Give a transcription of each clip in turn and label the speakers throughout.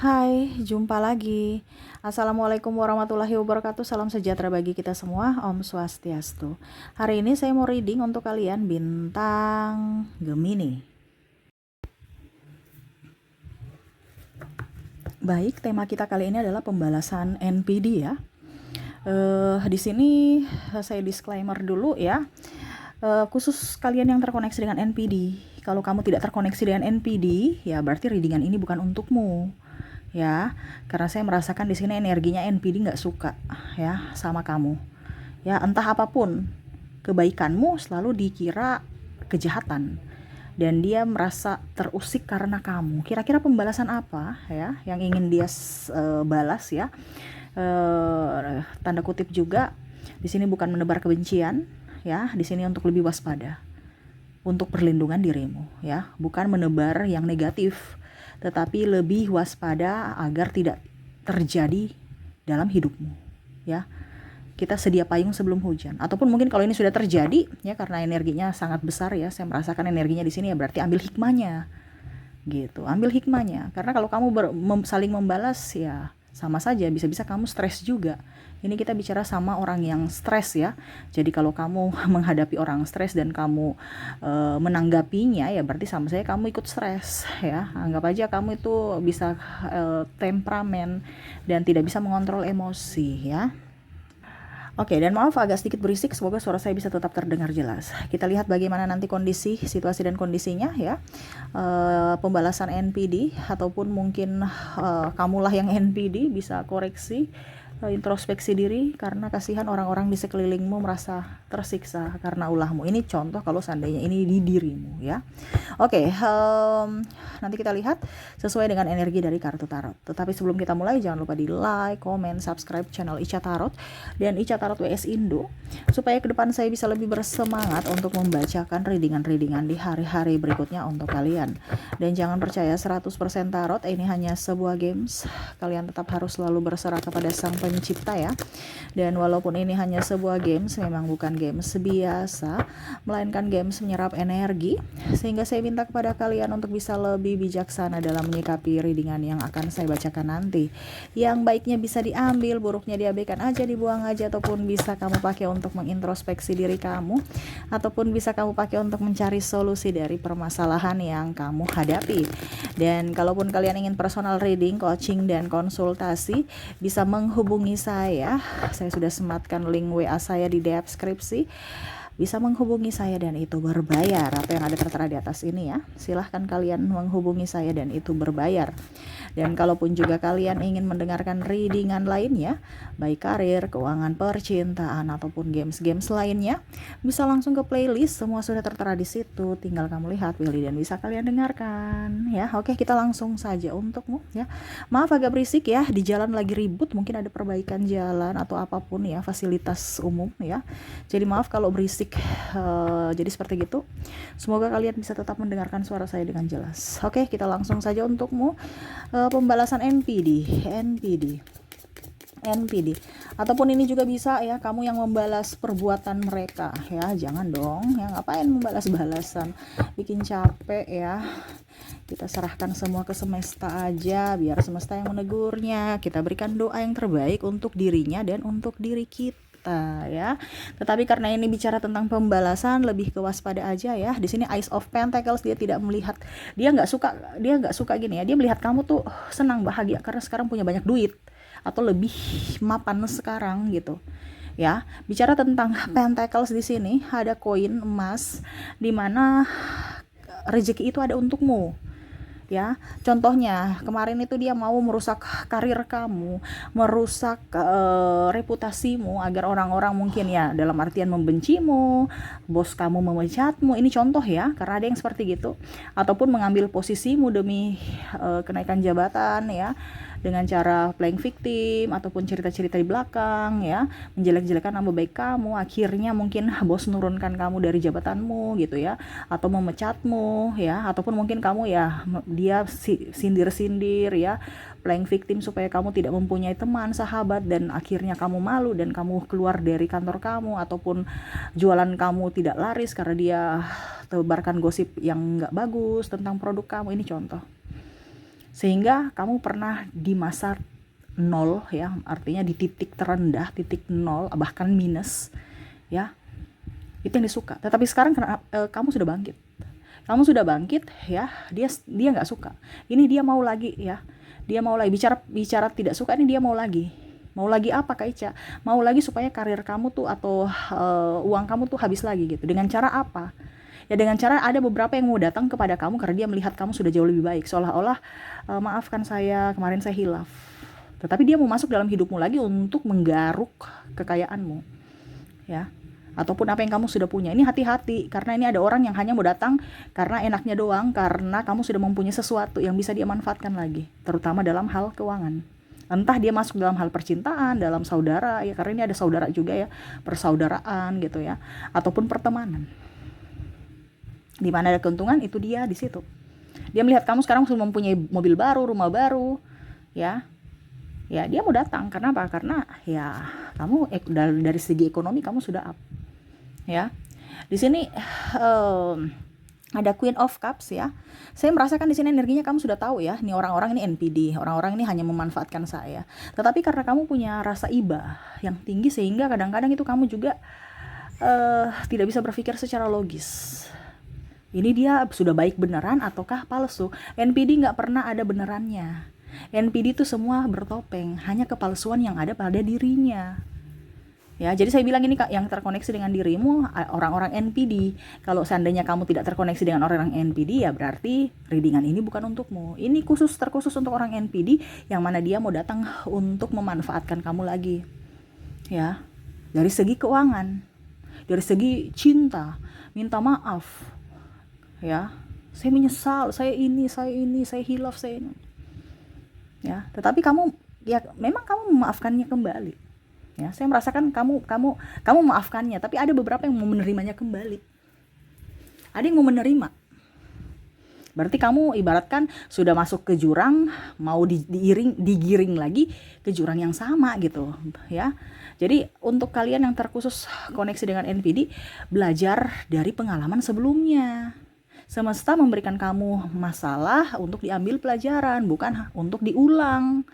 Speaker 1: Hai, jumpa lagi. Assalamualaikum warahmatullahi wabarakatuh. Salam sejahtera bagi kita semua. Om Swastiastu. Hari ini saya mau reading untuk kalian bintang Gemini. Baik, tema kita kali ini adalah pembalasan NPD ya. Di sini saya disclaimer dulu ya. Khusus kalian yang terkoneksi dengan NPD. Kalau kamu tidak terkoneksi dengan NPD, ya berarti readingan ini bukan untukmu. Ya, karena saya merasakan di sini energinya NPD nggak suka ya sama kamu. Ya, entah apapun kebaikanmu selalu dikira kejahatan dan dia merasa terusik karena kamu. Kira-kira pembalasan apa ya yang ingin dia balas ya? Tanda kutip juga di sini bukan menebar kebencian ya, di sini untuk lebih waspada, untuk perlindungan dirimu ya, bukan menebar yang negatif, tetapi lebih waspada agar tidak terjadi dalam hidupmu ya. Kita sedia payung sebelum hujan, ataupun mungkin kalau ini sudah terjadi ya, karena energinya sangat besar ya, saya merasakan energinya di sini ya, berarti ambil hikmahnya gitu, ambil hikmahnya. Karena kalau kamu saling membalas ya sama saja, bisa-bisa kamu stres juga. Ini kita bicara sama orang yang stres ya. Jadi kalau kamu menghadapi orang stres dan kamu menanggapinya ya berarti sama saya kamu ikut stres ya. Anggap aja kamu itu bisa temperamen dan tidak bisa mengontrol emosi ya. Oke, dan maaf agak sedikit berisik, semoga suara saya bisa tetap terdengar jelas. Kita lihat bagaimana nanti kondisi, situasi dan kondisinya ya. Pembalasan NPD, ataupun mungkin kamulah yang NPD, bisa koreksi, introspeksi diri, karena kasihan orang-orang di sekelilingmu merasa tersiksa karena ulahmu. Ini contoh kalau seandainya ini di dirimu ya. Oke, nanti kita lihat sesuai dengan energi dari kartu tarot. Tetapi sebelum kita mulai, jangan lupa di like, comment, subscribe channel Ica Tarot dan Ica Tarot WS Indo, supaya ke depan saya bisa lebih bersemangat untuk membacakan readingan-readingan di hari-hari berikutnya untuk kalian. Dan jangan percaya 100% tarot, ini hanya sebuah games. Kalian tetap harus selalu berserah kepada Sang Pencipta ya. Dan walaupun ini hanya sebuah games, memang bukan games biasa, melainkan games menyerap energi, sehingga saya minta kepada kalian untuk bisa lebih bijaksana dalam menyikapi readingan yang akan saya bacakan nanti. Yang baiknya bisa diambil, buruknya diabaikan aja, dibuang aja, ataupun bisa kamu pakai untuk mengintrospeksi diri kamu, ataupun bisa kamu pakai untuk mencari solusi dari permasalahan yang kamu hadapi. Dan kalaupun kalian ingin personal reading, coaching, dan konsultasi, bisa menghubungi saya. Saya sudah sematkan link WA saya di deskripsi. Bisa menghubungi saya dan itu berbayar, atau yang ada tertera di atas ini ya. Silahkan kalian menghubungi saya dan itu berbayar. Dan kalaupun juga kalian ingin mendengarkan readingan lainnya, baik karir, keuangan, percintaan, ataupun games-games lainnya, bisa langsung ke playlist, semua sudah tertera di situ. Tinggal kamu lihat, pilih, dan bisa kalian dengarkan ya. Oke, kita langsung saja untukmu ya. Maaf agak berisik ya, di jalan lagi ribut, mungkin ada perbaikan jalan atau apapun ya, fasilitas umum ya. Jadi maaf kalau berisik. Jadi seperti gitu. Semoga kalian bisa tetap mendengarkan suara saya dengan jelas. Oke, kita langsung saja untukmu. Pembalasan NPD, ataupun ini juga bisa ya, kamu yang membalas perbuatan mereka ya. Jangan dong, ya ngapain membalas-balasan, bikin capek ya. Kita serahkan semua ke semesta aja, biar semesta yang menegurnya. Kita berikan doa yang terbaik untuk dirinya dan untuk diri kita ya. Tetapi karena ini bicara tentang pembalasan, lebih ke waspada aja ya. Di sini Ace of Pentacles, dia tidak melihat, dia nggak suka gini ya. Dia melihat kamu tuh senang, bahagia karena sekarang punya banyak duit atau lebih mapan sekarang gitu. Ya, bicara tentang Pentacles di sini ada koin emas, di mana rezeki itu ada untukmu. Ya, contohnya kemarin itu dia mau merusak karir kamu, merusak reputasimu, agar orang-orang mungkin ya dalam artian membencimu, bos kamu memecatmu. Ini contoh ya, karena ada yang seperti gitu, ataupun mengambil posisimu demi kenaikan jabatan ya, dengan cara playing victim ataupun cerita-cerita di belakang ya, menjelek-jelekan nama baik kamu. Akhirnya mungkin bos menurunkan kamu dari jabatanmu gitu ya, atau memecatmu ya, ataupun mungkin kamu ya dia sindir-sindir ya, playing victim supaya kamu tidak mempunyai teman, sahabat, dan akhirnya kamu malu dan kamu keluar dari kantor kamu, ataupun jualan kamu tidak laris karena dia tebarkan gosip yang nggak bagus tentang produk kamu. Ini contoh Sehingga kamu pernah di masa nol ya, artinya di titik terendah, titik nol, bahkan minus ya, itu yang disuka. Tetapi sekarang kamu sudah bangkit. Kamu sudah bangkit ya, dia nggak suka. Ini dia mau lagi ya. Dia mau lagi bicara tidak suka, ini dia mau lagi. Mau lagi apa Kak Ica? Mau lagi supaya karir kamu tuh atau uang kamu tuh habis lagi gitu. Dengan cara apa? Ya dengan cara ada beberapa yang mau datang kepada kamu karena dia melihat kamu sudah jauh lebih baik. Seolah-olah maafkan saya, kemarin saya hilaf. Tetapi dia mau masuk dalam hidupmu lagi untuk menggaruk kekayaanmu. Ya. Ataupun apa yang kamu sudah punya. Ini hati-hati, karena ini ada orang yang hanya mau datang karena enaknya doang, karena kamu sudah mempunyai sesuatu yang bisa dia manfaatkan lagi, terutama dalam hal keuangan. Entah dia masuk dalam hal percintaan, dalam saudara ya, karena ini ada saudara juga ya, persaudaraan gitu ya, ataupun pertemanan. Di mana ada keuntungan, itu dia di situ. Dia melihat kamu sekarang sudah mempunyai mobil baru, rumah baru, ya. Ya, dia mau datang karena apa? Karena ya kamu dari segi ekonomi kamu sudah up. Ya, di sini ada Queen of Cups ya. Saya merasakan di sini energinya kamu sudah tahu ya. Nih orang-orang ini NPD, orang-orang ini hanya memanfaatkan saya. Tetapi karena kamu punya rasa iba yang tinggi sehingga kadang-kadang itu kamu juga tidak bisa berpikir secara logis. Ini dia sudah baik beneran ataukah palsu? NPD nggak pernah ada benerannya. NPD itu semua bertopeng, hanya kepalsuan yang ada pada dirinya. Ya, jadi saya bilang ini Kak, yang terkoneksi dengan dirimu orang-orang NPD. Kalau seandainya kamu tidak terkoneksi dengan orang-orang NPD, ya berarti readingan ini bukan untukmu. Ini terkhusus untuk orang NPD yang mana dia mau datang untuk memanfaatkan kamu lagi. Ya. Dari segi keuangan, dari segi cinta, minta maaf. Ya. Saya menyesal, saya hilaf, saya ini. Ya, tetapi kamu memang kamu memaafkannya kembali. Ya, saya merasakan kamu memaafkannya, tapi ada beberapa yang mau menerimanya kembali. Ada yang mau menerima. Berarti kamu ibaratkan sudah masuk ke jurang, mau digiring lagi ke jurang yang sama gitu, ya. Jadi untuk kalian yang terkhusus koneksi dengan NPD, belajar dari pengalaman sebelumnya. Semesta memberikan kamu masalah untuk diambil pelajaran, bukan untuk diulang.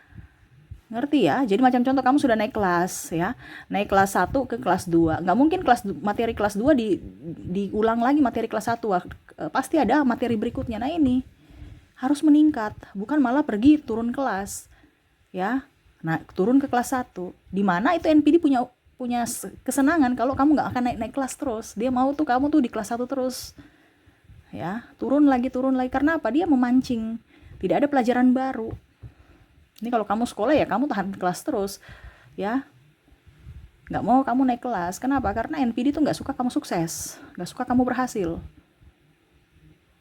Speaker 1: Ngerti ya? Jadi macam contoh kamu sudah naik kelas ya. Naik kelas 1 ke kelas 2. Nggak mungkin materi kelas 2 diulang lagi materi kelas 1. Pasti ada materi berikutnya. Nah ini harus meningkat, bukan malah pergi turun kelas. Ya. Nah, turun ke kelas 1. Di mana itu NPD punya kesenangan kalau kamu nggak akan naik kelas terus. Dia mau tuh kamu tuh di kelas 1 terus. Ya, turun lagi karena apa? Dia memancing. Tidak ada pelajaran baru. Ini kalau kamu sekolah ya kamu tahan kelas terus, ya. Nggak mau kamu naik kelas. Kenapa? Karena NPD tuh nggak suka kamu sukses, nggak suka kamu berhasil.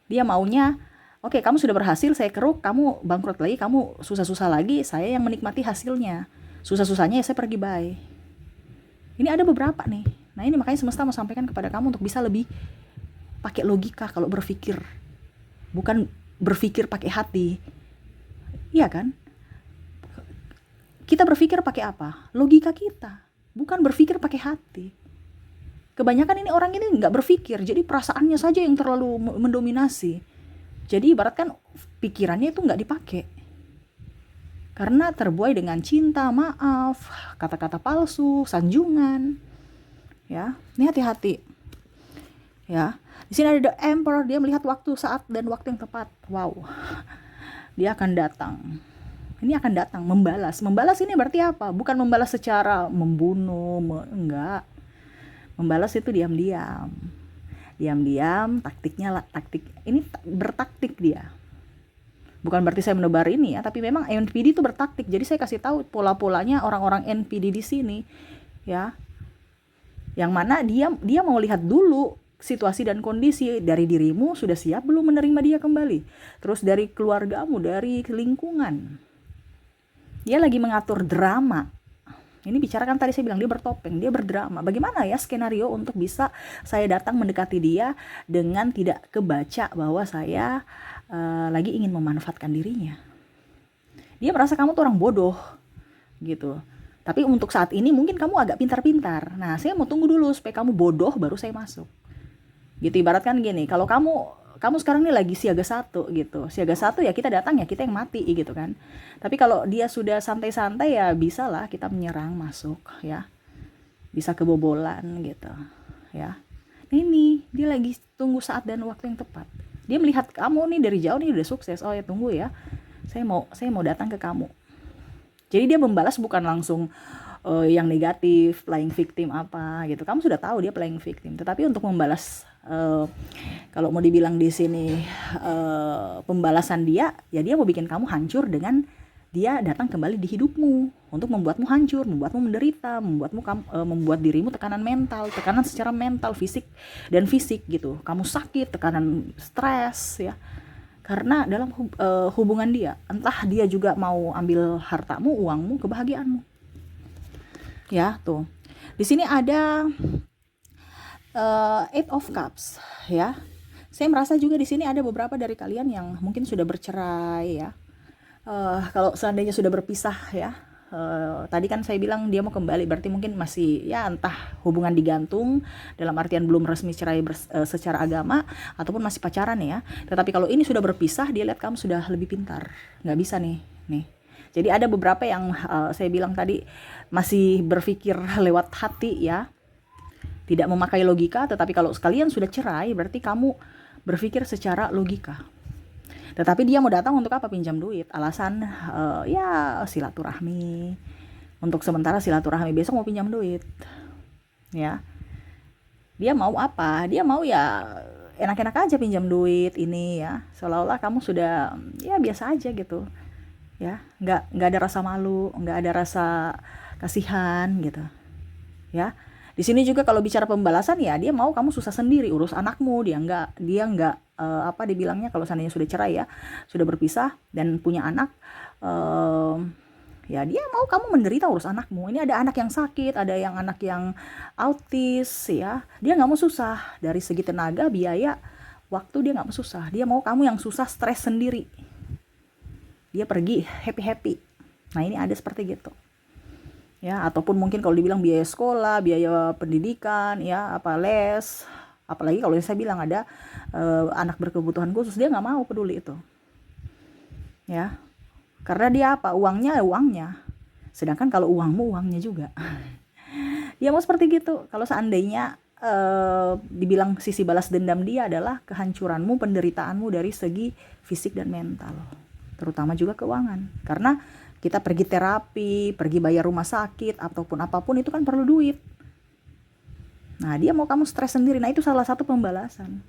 Speaker 1: Dia maunya, oke, kamu sudah berhasil, saya keruk, kamu bangkrut lagi, kamu susah-susah lagi, saya yang menikmati hasilnya. Susah-susahnya ya saya pergi bye. Ini ada beberapa nih. Nah ini makanya semesta mau sampaikan kepada kamu untuk bisa lebih pakai logika kalau berpikir, bukan berpikir pakai hati. Iya kan? Kita berpikir pakai apa? Logika kita, bukan berpikir pakai hati. Kebanyakan ini orang ini nggak berpikir, jadi perasaannya saja yang terlalu mendominasi. Jadi ibaratkan pikirannya itu nggak dipakai. Karena terbuai dengan cinta, maaf, kata-kata palsu, sanjungan. Ya, ini hati-hati. Ya, di sini ada The Emperor, dia melihat waktu, saat, dan waktu yang tepat. Wow, dia akan datang. Ini akan datang, membalas. Membalas ini berarti apa? Bukan membalas secara membunuh, enggak. Membalas itu diam-diam. Diam-diam, taktik. Ini bertaktik dia. Bukan berarti saya menebar ini ya, tapi memang NPD itu bertaktik. Jadi saya kasih tahu pola-polanya orang-orang NPD di sini, ya. Yang mana dia mau lihat dulu situasi dan kondisi dari dirimu sudah siap belum menerima dia kembali. Terus dari keluargamu, dari lingkungan. Dia lagi mengatur drama. Ini bicarakan tadi saya bilang dia bertopeng, dia berdrama. Bagaimana ya skenario untuk bisa saya datang mendekati dia dengan tidak kebaca bahwa saya lagi ingin memanfaatkan dirinya. Dia merasa kamu tuh orang bodoh gitu. Tapi untuk saat ini mungkin kamu agak pintar-pintar. Nah, saya mau tunggu dulu supaya kamu bodoh baru saya masuk. Gitu, ibaratkan gini, kalau kamu kamu sekarang nih lagi siaga satu gitu. Siaga satu ya kita datang ya kita yang mati gitu kan. Tapi kalau dia sudah santai-santai ya bisa lah kita menyerang masuk ya. Bisa kebobolan gitu ya. Ini dia lagi tunggu saat dan waktu yang tepat. Dia melihat kamu nih dari jauh nih udah sukses. Oh ya tunggu ya. Saya mau datang ke kamu. Jadi dia membalas bukan langsung yang negatif, playing victim apa gitu. Kamu sudah tahu dia playing victim. Tetapi untuk membalas kalau mau dibilang di sini pembalasan dia, ya dia mau bikin kamu hancur dengan dia datang kembali di hidupmu untuk membuatmu hancur, membuatmu menderita, membuat dirimu tekanan mental, tekanan secara mental, fisik dan fisik gitu. Kamu sakit, tekanan stres ya. Karena dalam hubungan dia, entah dia juga mau ambil hartamu, uangmu, kebahagiaanmu. Ya, tuh. Di sini ada Eight of Cups ya. Saya merasa juga di sini ada beberapa dari kalian yang mungkin sudah bercerai ya. Kalau seandainya sudah berpisah ya, tadi kan saya bilang dia mau kembali, berarti mungkin masih ya entah hubungan digantung dalam artian belum resmi cerai secara agama ataupun masih pacaran ya. Tetapi kalau ini sudah berpisah, dia lihat kamu sudah lebih pintar, nggak bisa nih. Jadi ada beberapa yang saya bilang tadi masih berpikir lewat hati ya, tidak memakai logika. Tetapi kalau sekalian sudah cerai, berarti kamu berpikir secara logika. Tetapi dia mau datang untuk apa? Pinjam duit. Alasan ya silaturahmi. Untuk sementara silaturahmi, besok mau pinjam duit. Ya. Dia mau apa? Dia mau ya enak-enak aja pinjam duit ini ya. Seolah-olah kamu sudah ya biasa aja gitu. Ya, nggak ada rasa malu, nggak ada rasa kasihan gitu. Ya. Di sini juga kalau bicara pembalasan ya dia mau kamu susah sendiri urus anakmu, dia nggak apa dibilangnya kalau seandainya sudah cerai ya, sudah berpisah dan punya anak, ya dia mau kamu menderita urus anakmu. Ini ada anak yang sakit, ada yang anak yang autis ya, dia nggak mau susah dari segi tenaga, biaya, waktu, dia nggak mau susah. Dia mau kamu yang susah, stres sendiri, dia pergi happy. Nah ini ada seperti gitu ya. Ataupun mungkin kalau dibilang biaya sekolah, biaya pendidikan ya, apa les, apalagi kalau saya bilang ada anak berkebutuhan khusus, dia nggak mau peduli itu ya, karena dia apa, uangnya, sedangkan kalau uangmu, uangnya juga. Dia mau seperti gitu. Kalau seandainya dibilang sisi balas dendam dia adalah kehancuranmu, penderitaanmu dari segi fisik dan mental, terutama juga keuangan. Karena kita pergi terapi, pergi bayar rumah sakit, ataupun apapun itu kan perlu duit. Nah, dia mau kamu stres sendiri. Nah, itu salah satu pembalasan.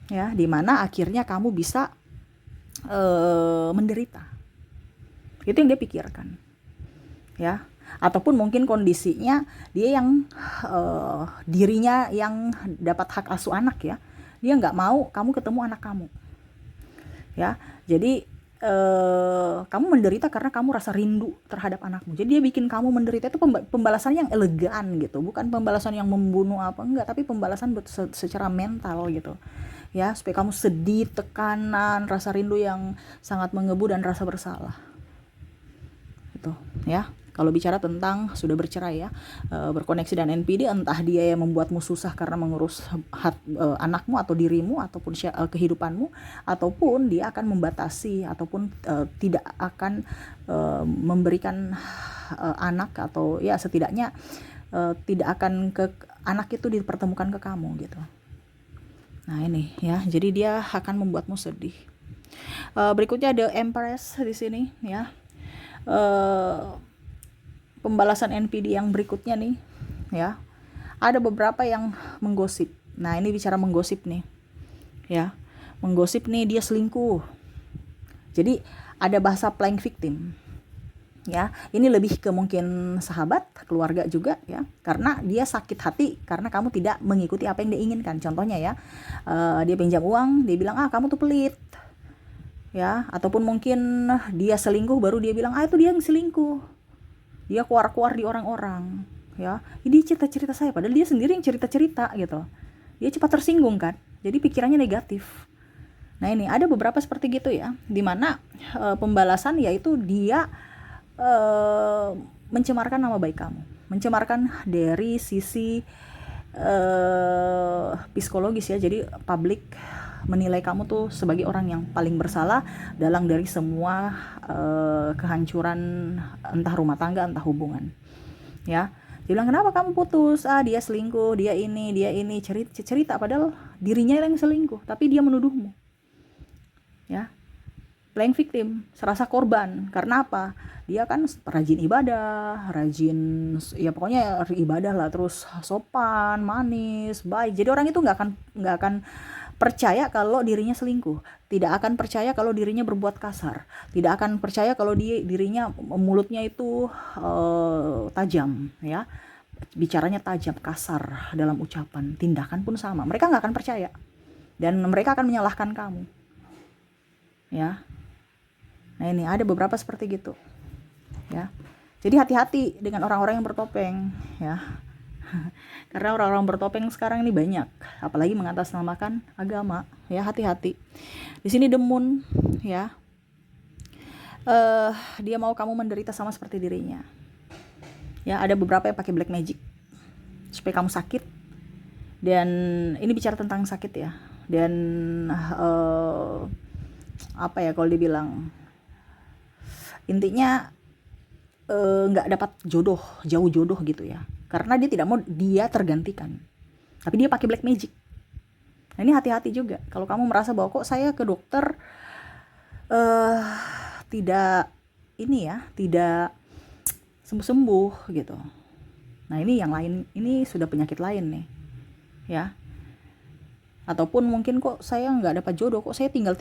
Speaker 1: Ya, dimana akhirnya kamu bisa menderita. Itu yang dia pikirkan. Ya, ataupun mungkin kondisinya dia yang dirinya yang dapat hak asuh anak ya. Dia nggak mau kamu ketemu anak kamu. Ya, jadi kamu menderita karena kamu rasa rindu terhadap anakmu. Jadi dia bikin kamu menderita. Itu pembalasan yang elegan gitu, bukan pembalasan yang membunuh apa enggak, tapi pembalasan secara mental gitu ya, supaya kamu sedih, tekanan, rasa rindu yang sangat mengebu dan rasa bersalah itu ya. Kalau bicara tentang sudah bercerai ya, berkoneksi dan NPD, entah dia yang membuatmu susah karena mengurus anakmu atau dirimu ataupun kehidupanmu, ataupun dia akan membatasi ataupun tidak akan memberikan anak, atau ya setidaknya tidak akan ke anak itu dipertemukan ke kamu gitu. Nah ini ya, jadi dia akan membuatmu sedih. Berikutnya ada Empress di sini ya. Pembalasan NPD yang berikutnya nih ya, ada beberapa yang menggosip. Nah ini bicara menggosip nih ya, menggosip nih dia selingkuh. Jadi ada bahasa playing victim ya, ini lebih ke mungkin sahabat, keluarga juga ya, karena dia sakit hati karena kamu tidak mengikuti apa yang dia inginkan. Contohnya ya, dia pinjam uang, dia bilang kamu tuh pelit ya, ataupun mungkin dia selingkuh baru dia bilang itu dia yang selingkuh. Dia keluar di orang-orang ya, ini cerita saya, padahal dia sendiri yang cerita gitu. Dia cepat tersinggung kan, jadi pikirannya negatif. Nah ini ada beberapa seperti gitu ya, dimana pembalasan yaitu dia mencemarkan nama baik kamu, mencemarkan dari sisi psikologis ya. Jadi public menilai kamu tuh sebagai orang yang paling bersalah dalam dari semua kehancuran entah rumah tangga entah hubungan, ya. Dia bilang, kenapa kamu putus? Dia selingkuh, dia ini, cerita padahal dirinya yang selingkuh, tapi dia menuduhmu, ya. Playing victim, serasa korban. Karena apa? Dia kan rajin ibadah, ya pokoknya ibadah lah, terus sopan, manis, baik. Jadi orang itu nggak akan percaya kalau dirinya selingkuh, tidak akan percaya kalau dirinya berbuat kasar, tidak akan percaya kalau dirinya mulutnya itu tajam, ya, bicaranya tajam, kasar dalam ucapan, tindakan pun sama. Mereka nggak akan percaya dan mereka akan menyalahkan kamu, ya. Nah ini ada beberapa seperti gitu, ya. Jadi hati-hati dengan orang-orang yang bertopeng, ya. Karena orang-orang bertopeng sekarang ini banyak, apalagi mengatasnamakan agama, ya. Hati-hati. Di sini The Moon, ya. Dia mau kamu menderita sama seperti dirinya. Ya, ada beberapa yang pakai black magic supaya kamu sakit. Dan ini bicara tentang sakit, ya. Dan apa ya kalau dibilang, intinya nggak dapat jodoh, jauh jodoh gitu, ya, karena dia tidak mau dia tergantikan, tapi dia pakai black magic. Nah ini hati-hati juga kalau kamu merasa bahwa kok saya ke dokter tidak ini, ya, tidak sembuh-sembuh gitu. Nah ini yang lain, ini sudah penyakit lain nih, ya. Ataupun mungkin kok saya nggak dapat jodoh, kok saya tinggal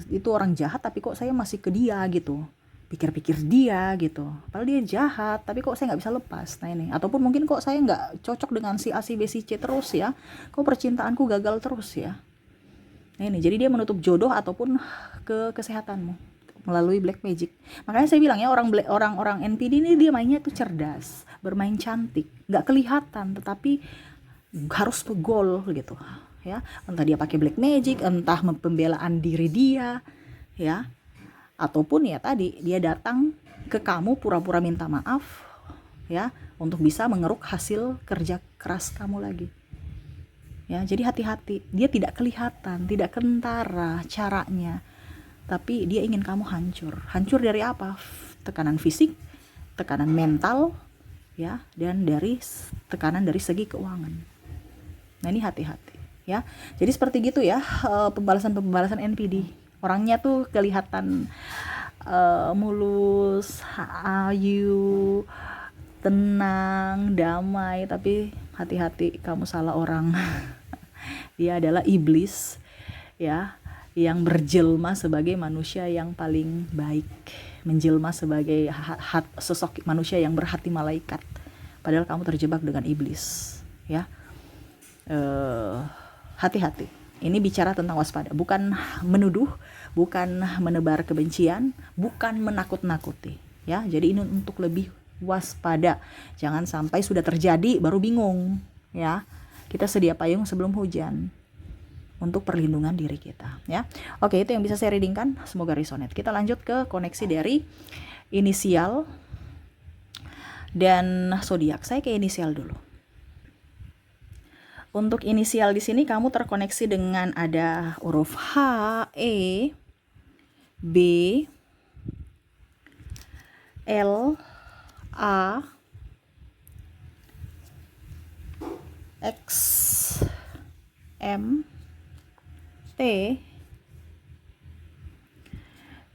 Speaker 1: itu orang jahat tapi kok saya masih ke dia gitu, pikir-pikir dia gitu, padahal dia jahat tapi kok saya nggak bisa lepas. Nah ini, ataupun mungkin kok saya nggak cocok dengan si A, si B, si C terus, ya, kok percintaanku gagal terus, ya. Nah ini, jadi dia menutup jodoh ataupun ke kesehatanmu melalui black magic. Makanya saya bilang, ya, orang NPD ini dia mainnya tuh cerdas, bermain cantik, nggak kelihatan tetapi harus ke goal gitu, ya. Entah dia pakai black magic, entah pembelaan diri dia, ya, ataupun ya tadi dia datang ke kamu pura-pura minta maaf, ya, untuk bisa mengeruk hasil kerja keras kamu lagi, ya. Jadi hati-hati, dia tidak kelihatan, tidak kentara caranya, tapi dia ingin kamu hancur dari apa? Tekanan fisik, tekanan mental, ya, dan dari tekanan dari segi keuangan. Nah ini hati-hati, ya. Jadi seperti gitu, ya, pembalasan NPD. Orangnya tuh kelihatan mulus, ayu, tenang, damai, tapi hati-hati, kamu salah orang. Dia adalah iblis, ya, yang berjelma sebagai manusia yang paling baik, menjelma sebagai sosok manusia yang berhati malaikat, padahal kamu terjebak dengan iblis, ya. Hati-hati. Ini bicara tentang waspada, bukan menuduh, bukan menebar kebencian, bukan menakut-nakuti, ya. Jadi ini untuk lebih waspada. Jangan sampai sudah terjadi baru bingung, ya. Kita sedia payung sebelum hujan untuk perlindungan diri kita, ya. Oke, itu yang bisa saya readingkan. Semoga resonate. Kita lanjut ke koneksi dari inisial dan zodiak. Saya ke inisial dulu. Untuk inisial di sini kamu terkoneksi dengan ada huruf H, E, B, L, A, X, M, T,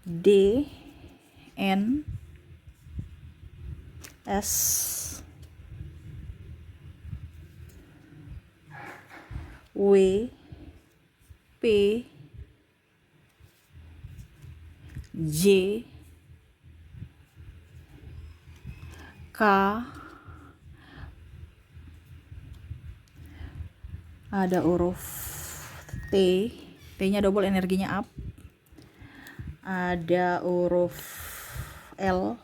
Speaker 1: D, N, S, W, P, J, K, ada huruf T, T-nya double, energinya up. Ada huruf L,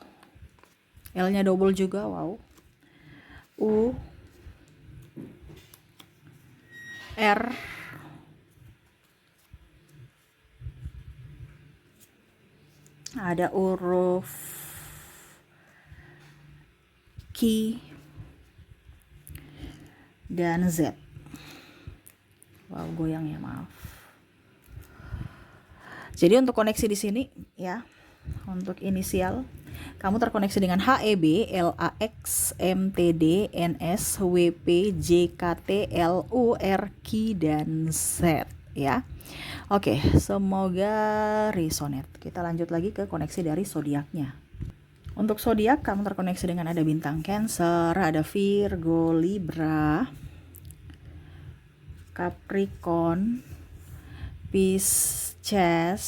Speaker 1: L-nya double juga, wow. U, R, ada huruf Q dan Z. Wow, goyang ya, maaf. Jadi untuk koneksi di sini ya, untuk inisial kamu terkoneksi dengan HEB, LAX, MTD, NS, WP, JKT, LU, RQ, dan Z ya. Oke, semoga resonate. Kita lanjut lagi ke koneksi dari zodiaknya. Untuk zodiak kamu terkoneksi dengan ada bintang Cancer, ada Virgo, Libra, Capricorn, Pisces,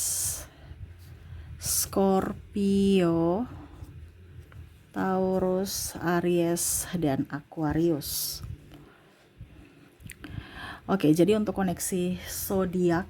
Speaker 1: Scorpio, Taurus, Aries, dan Aquarius. Oke, jadi untuk koneksi zodiak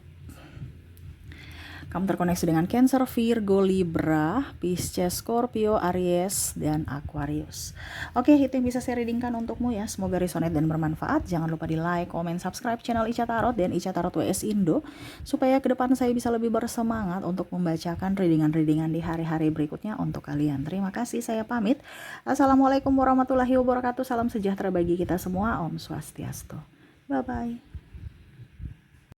Speaker 1: kamu terkoneksi dengan Cancer, Virgo, Libra, Pisces, Scorpio, Aries, dan Aquarius. Oke, itu yang bisa saya readingkan untukmu ya. Semoga resonate dan bermanfaat. Jangan lupa di like, comment, subscribe channel Ica Tarot dan Ica Tarot WS Indo, supaya ke depan saya bisa lebih bersemangat untuk membacakan readingan-readingan di hari-hari berikutnya untuk kalian. Terima kasih, saya pamit. Assalamualaikum warahmatullahi wabarakatuh. Salam sejahtera bagi kita semua. Om Swastiastu. Bye-bye.